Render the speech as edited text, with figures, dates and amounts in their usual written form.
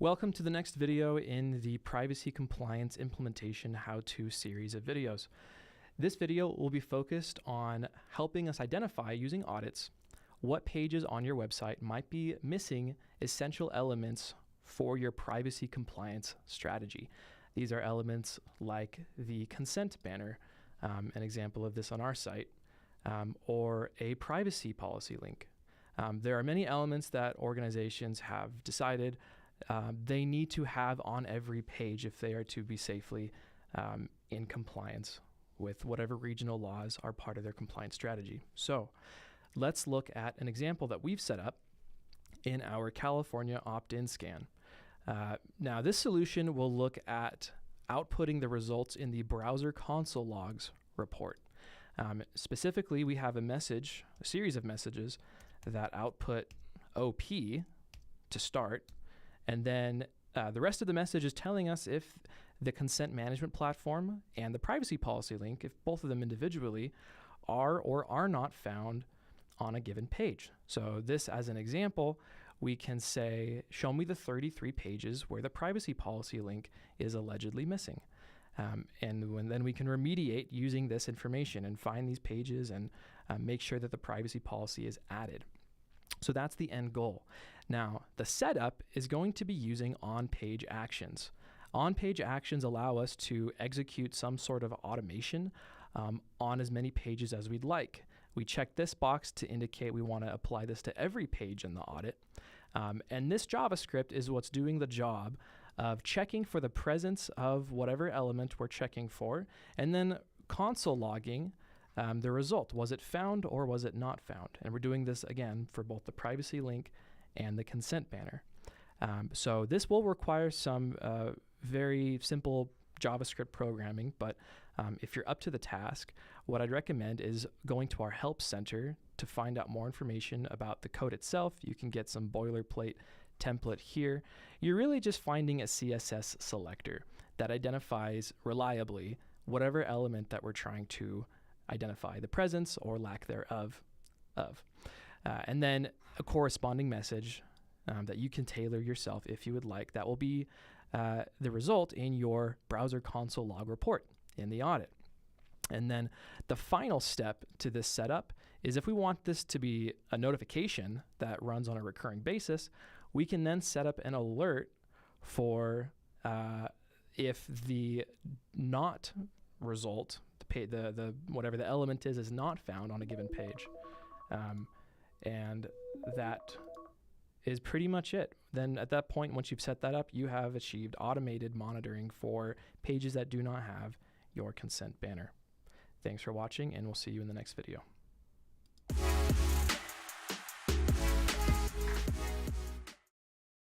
Welcome to the next video in the Privacy Compliance Implementation How-To series of videos. This video will be focused on helping us identify, using audits, what pages on your website might be missing essential elements for your privacy compliance strategy. These are elements like the consent banner, an example of this on our site, or a privacy policy link. There are many elements that organizations have decided they need to have on every page if they are to be safely in compliance with whatever regional laws are part of their compliance strategy. So let's look at an example that we've set up in our California opt-in scan. Now this solution will look at outputting the results in the browser console logs report. Specifically, we have a series of messages that output OP to start, and then the rest of the message is telling us if the consent management platform and the privacy policy link, if both of them individually are or are not found on a given page. So this, as an example, we can say, show me the 33 pages where the privacy policy link is allegedly missing. Then we can remediate using this information and find these pages and make sure that the privacy policy is added. So that's the end goal. Now, the setup is going to be using on-page actions. On-page actions allow us to execute some sort of automation on as many pages as we'd like. We check this box to indicate we want to apply this to every page in the audit. And this JavaScript is what's doing the job of checking for the presence of whatever element we're checking for, and then console logging the result. Was it found or was it not found? And we're doing this again for both the privacy link and the consent banner. So this will require some very simple JavaScript programming, but if you're up to the task, what I'd recommend is going to our Help Center to find out more information about the code itself. You can get some boilerplate template here. You're really just finding a CSS selector that identifies reliably whatever element that we're trying to identify the presence or lack thereof of. And then a corresponding message that you can tailor yourself if you would like. That will be the result in your browser console log report in the audit. And then the final step to this setup is, if we want this to be a notification that runs on a recurring basis, we can then set up an alert for if the not result, the whatever the element is not found on a given page. And that is pretty much it. Then at that point, once you've set that up, you have achieved automated monitoring for pages that do not have your consent banner. Thanks for watching, and we'll see you in the next video.